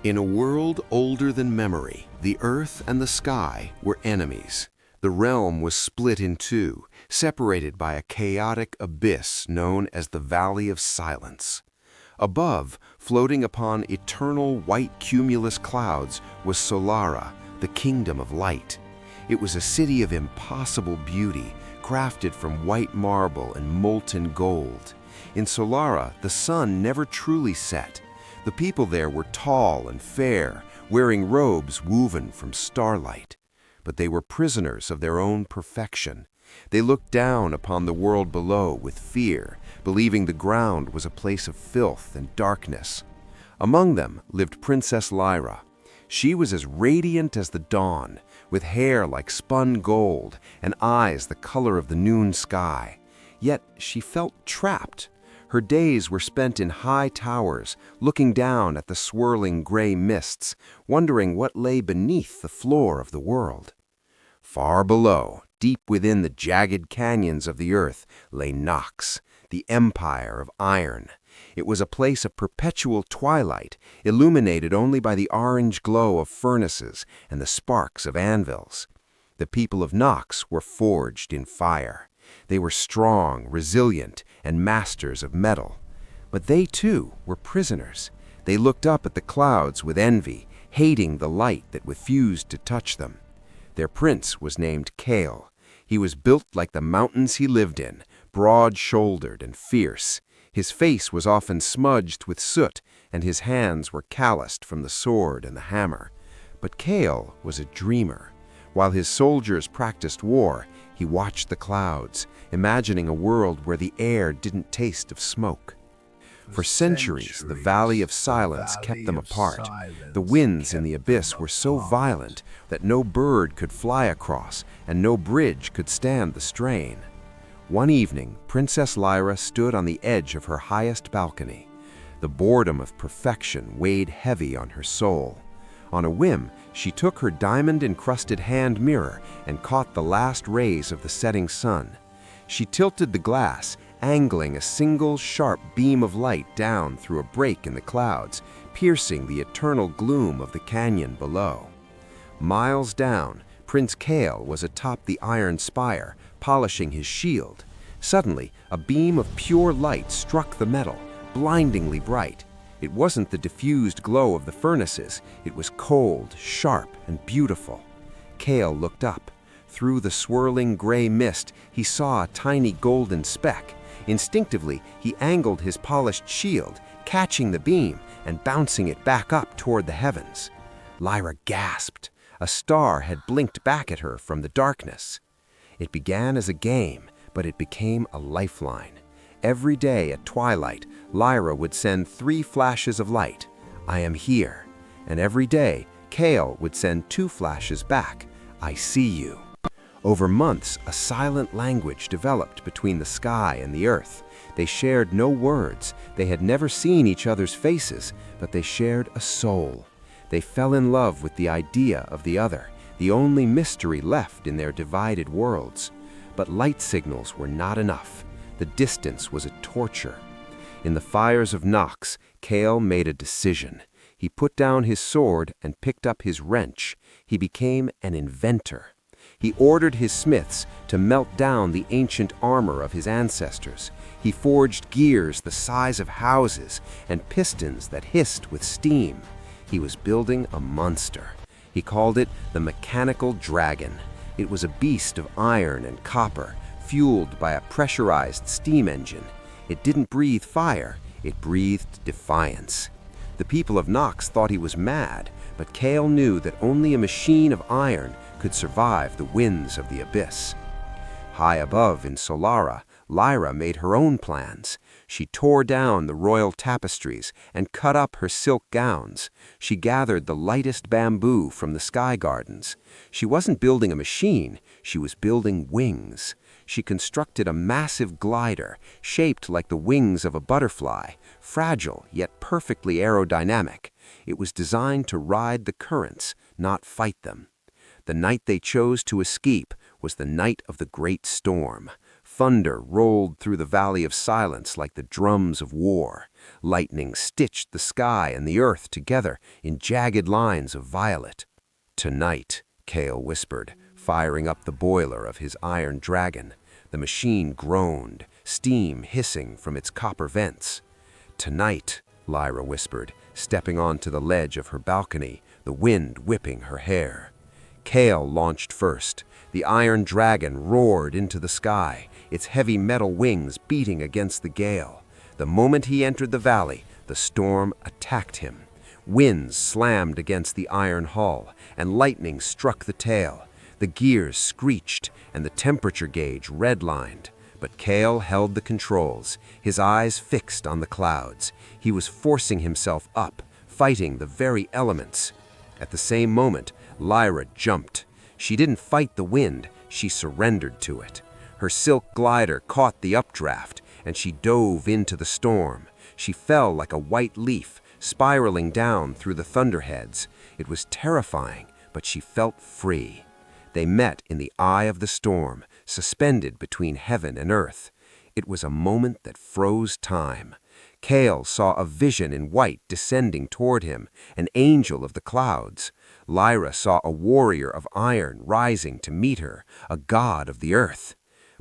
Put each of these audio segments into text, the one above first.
In a world older than memory, the earth and the sky were enemies. The realm was split in two, separated by a chaotic abyss known as the Valley of Silence. Above, floating upon eternal white cumulus clouds, was Solara, the kingdom of light. It was a city of impossible beauty, crafted from white marble and molten gold. In Solara, the sun never truly set. The people there were tall and fair, wearing robes woven from starlight. But they were prisoners of their own perfection. They looked down upon the world below with fear, believing the ground was a place of filth and darkness. Among them lived Princess Lyra. She was as radiant as the dawn, with hair like spun gold and eyes the color of the noon sky. Yet she felt trapped. Her days were spent in high towers, looking down at the swirling gray mists, wondering what lay beneath the floor of the world. Far below, deep within the jagged canyons of the earth, lay Nox, the empire of iron. It was a place of perpetual twilight, illuminated only by the orange glow of furnaces and the sparks of anvils. The people of Nox were forged in fire. They were strong, resilient, and masters of metal. But they, too, were prisoners. They looked up at the clouds with envy, hating the light that refused to touch them. Their prince was named Kael. He was built like the mountains he lived in, broad-shouldered and fierce. His face was often smudged with soot, and his hands were calloused from the sword and the hammer. But Kael was a dreamer. While his soldiers practiced war, he watched the clouds, imagining a world where the air didn't taste of smoke. For centuries, the Valley of Silence kept them apart. The winds in the abyss were so violent that no bird could fly across and no bridge could stand the strain. One evening, Princess Lyra stood on the edge of her highest balcony. The boredom of perfection weighed heavy on her soul. On a whim, she took her diamond-encrusted hand mirror and caught the last rays of the setting sun. She tilted the glass, angling a single sharp beam of light down through a break in the clouds, piercing the eternal gloom of the canyon below. Miles down, Prince Kael was atop the iron spire, polishing his shield. Suddenly, a beam of pure light struck the metal, blindingly bright. It wasn't the diffused glow of the furnaces. It was cold, sharp, and beautiful. Kael looked up. Through the swirling gray mist, he saw a tiny golden speck. Instinctively, he angled his polished shield, catching the beam and bouncing it back up toward the heavens. Lyra gasped. A star had blinked back at her from the darkness. It began as a game, but it became a lifeline. Every day at twilight, Lyra would send 3 flashes of light. "I am here." And every day, Kael would send 2 flashes back. "I see you." Over months, a silent language developed between the sky and the earth. They shared no words. They had never seen each other's faces, but they shared a soul. They fell in love with the idea of the other, the only mystery left in their divided worlds. But light signals were not enough. The distance was a torture. In the fires of Nox, Kael made a decision. He put down his sword and picked up his wrench. He became an inventor. He ordered his smiths to melt down the ancient armor of his ancestors. He forged gears the size of houses and pistons that hissed with steam. He was building a monster. He called it the Mechanical Dragon. It was a beast of iron and copper, fueled by a pressurized steam engine. It didn't breathe fire, it breathed defiance. The people of Nox thought he was mad, but Kael knew that only a machine of iron could survive the winds of the abyss. High above in Solara, Lyra made her own plans. She tore down the royal tapestries and cut up her silk gowns. She gathered the lightest bamboo from the sky gardens. She wasn't building a machine, she was building wings. She constructed a massive glider, shaped like the wings of a butterfly, fragile yet perfectly aerodynamic. It was designed to ride the currents, not fight them. The night they chose to escape was the night of the great storm. Thunder rolled through the Valley of Silence like the drums of war. Lightning stitched the sky and the earth together in jagged lines of violet. "Tonight," Kael whispered, firing up the boiler of his iron dragon. The machine groaned, steam hissing from its copper vents. "Tonight," Lyra whispered, stepping onto the ledge of her balcony, the wind whipping her hair. Kael launched first. The iron dragon roared into the sky, its heavy metal wings beating against the gale. The moment he entered the valley, the storm attacked him. Winds slammed against the iron hull, and lightning struck the tail. The gears screeched, and the temperature gauge redlined. But Kael held the controls, his eyes fixed on the clouds. He was forcing himself up, fighting the very elements. At the same moment, Lyra jumped. She didn't fight the wind, she surrendered to it. Her silk glider caught the updraft, and she dove into the storm. She fell like a white leaf, spiraling down through the thunderheads. It was terrifying, but she felt free. They met in the eye of the storm, suspended between heaven and earth. It was a moment that froze time. Kael saw a vision in white descending toward him, an angel of the clouds. Lyra saw a warrior of iron rising to meet her, a god of the earth.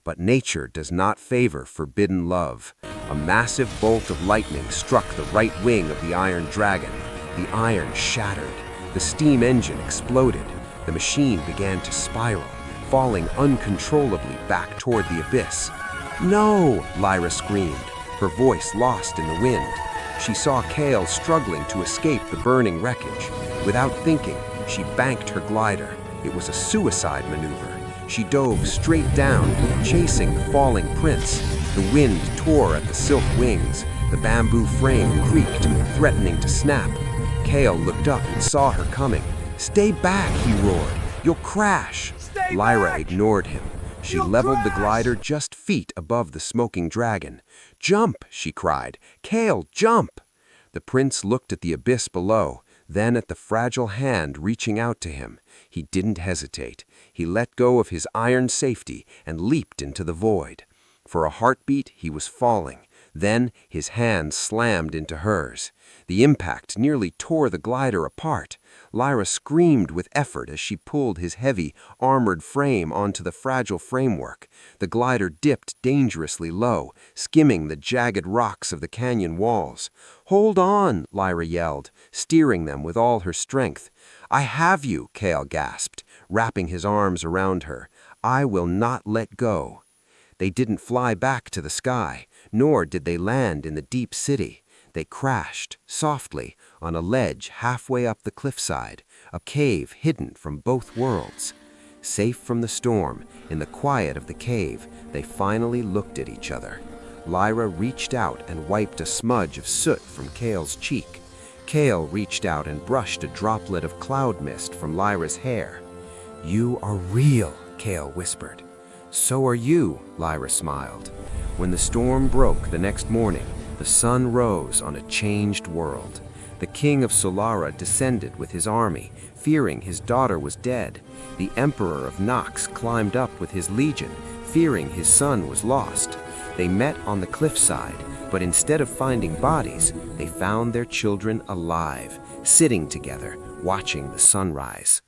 But nature does not favor forbidden love. A massive bolt of lightning struck the right wing of the iron dragon. The iron shattered. The steam engine exploded. The machine began to spiral, falling uncontrollably back toward the abyss. "No!" Lyra screamed, her voice lost in the wind. She saw Kael struggling to escape the burning wreckage. Without thinking, she banked her glider. It was a suicide maneuver. She dove straight down, chasing the falling prince. The wind tore at the silk wings. The bamboo frame creaked, threatening to snap. Kael looked up and saw her coming. "Stay back," he roared. "You'll crash." Lyra ignored him. She leveled the glider just feet above the smoking dragon. "Jump!" she cried. "Kael, jump!" The prince looked at the abyss below, then at the fragile hand reaching out to him. He didn't hesitate. He let go of his iron safety and leaped into the void. For a heartbeat, he was falling. Then his hand slammed into hers. The impact nearly tore the glider apart. Lyra screamed with effort as she pulled his heavy, armored frame onto the fragile framework. The glider dipped dangerously low, skimming the jagged rocks of the canyon walls. "Hold on!" Lyra yelled, steering them with all her strength. "I have you!" Kael gasped, wrapping his arms around her. "I will not let go." They didn't fly back to the sky, nor did they land in the deep city. They crashed, softly, on a ledge halfway up the cliffside, a cave hidden from both worlds. Safe from the storm, in the quiet of the cave, they finally looked at each other. Lyra reached out and wiped a smudge of soot from Kael's cheek. Kael reached out and brushed a droplet of cloud mist from Lyra's hair. "You are real," Kael whispered. "So are you," Lyra smiled. When the storm broke the next morning, the sun rose on a changed world. The king of Solara descended with his army, fearing his daughter was dead. The emperor of Nox climbed up with his legion, fearing his son was lost. They met on the cliffside, but instead of finding bodies, they found their children alive, sitting together, watching the sunrise.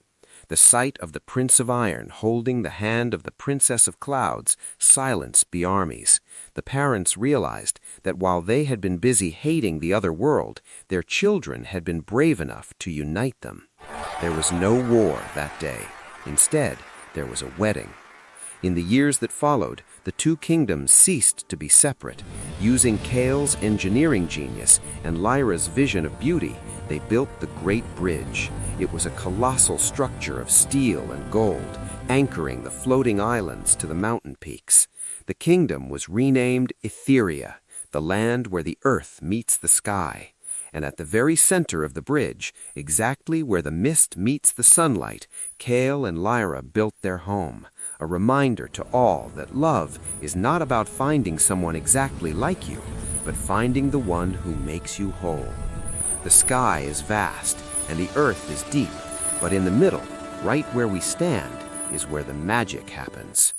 The sight of the Prince of Iron holding the hand of the Princess of Clouds silenced the armies. The parents realized that while they had been busy hating the other world, their children had been brave enough to unite them. There was no war that day. Instead, there was a wedding. In the years that followed, the two kingdoms ceased to be separate. Using Kael's engineering genius and Lyra's vision of beauty, they built the Great Bridge. It was a colossal structure of steel and gold, anchoring the floating islands to the mountain peaks. The kingdom was renamed Aetheria, the land where the earth meets the sky. And at the very center of the bridge, exactly where the mist meets the sunlight, Kael and Lyra built their home. A reminder to all that love is not about finding someone exactly like you, but finding the one who makes you whole. The sky is vast and the earth is deep, but in the middle, right where we stand, is where the magic happens.